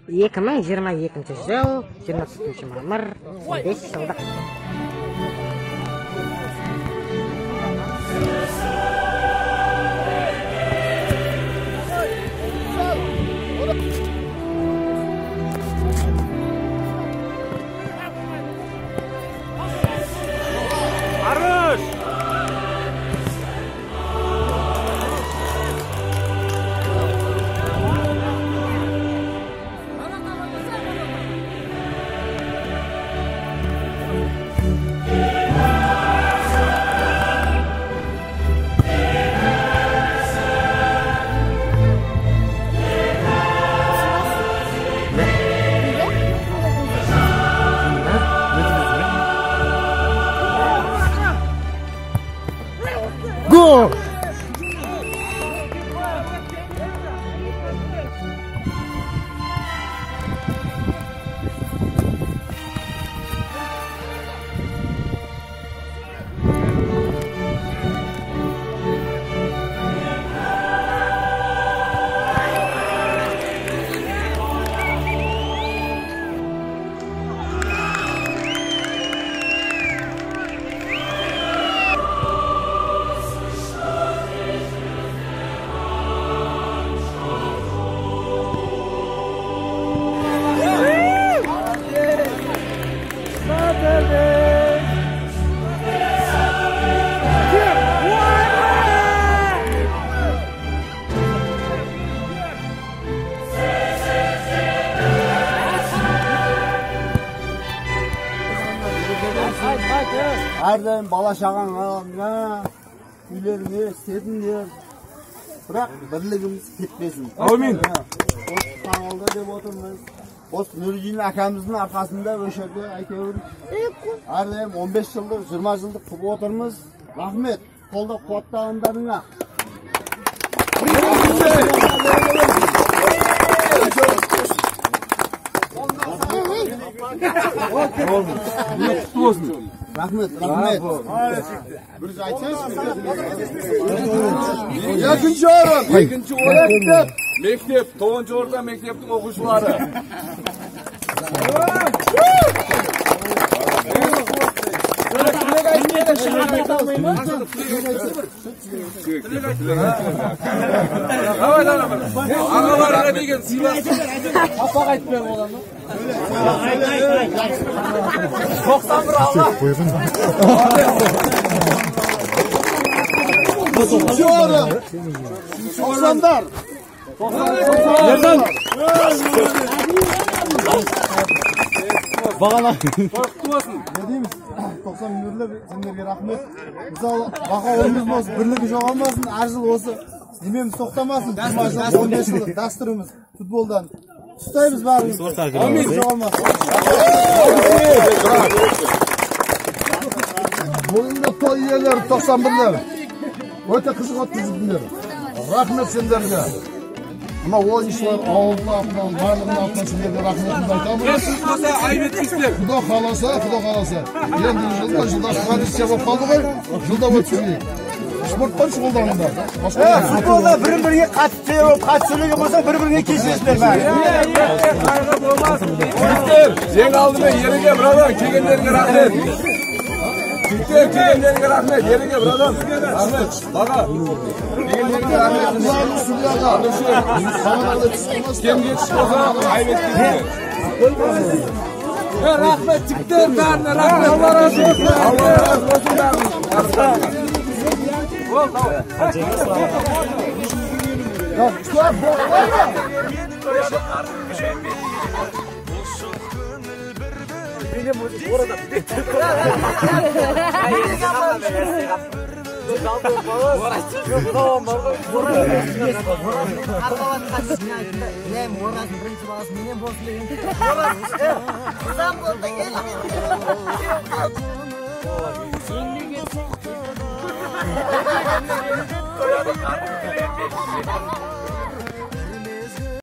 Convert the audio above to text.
2022 жыл 24 мамыр 15 жылдық. Go! Әрдайым бала шағаңа, үйлеріңе істедіңдер. Бірақ бірлігіміз кетпесін. Аумин. Осы таңалда деп отырмыз. Осы Нұридин әкеміздің арқасында өшерде әйтеуір. Әрдайым 15 жылдық, 20 жылдық қып отырмыз. Рахмет, қолда қуаттағандарыңа. Рахмет, рахмет. Біріз айтсаңыз. Екінші орын мектеп, 9-шы орта мектептің оқушылары. Ағаларға деген сыйласың. Қапақ айтпай болған. 91 алға. Үшінші орын. 90'дар. Бағана. Ne дейміз? 90 миллионлар сендерге рахмет. Мысалы, баға ойымыз болсын, бірлігі жоғалмасын, әр жыл осы демеміз тоқтамасын. 15 жыл дәстүріміз футболдан. Ұстаймыз бәріміз. Амин. Жоғалмасын. Бүгінгі той иелері 91'лер. Өте қызық өткіздіңдер. Рахмет сендерге. Ama oyuncular ağzına atman, varlığına atman sendерге рахметімді айтамыз. Құда қаласа. Енді жылда традиция болып қалды ғой, жылда өткізейік. Спорттан шұғылданыңдар. Футболда бірін-бірге қатысуға болса, бір-біріне кесесіздер бәрі. Ең алдымен еріге брадан келгендеріңе рахмет. Келгендеріңе рахмет, еріге брадан. Рахмет, баға. Келгендеріңе рахмет. Кем кетіш болса, айбеттіңдер. Рахмет, жіктер бәріне рахмет. Алла разы болсын. Алла разы болсын. Еңбек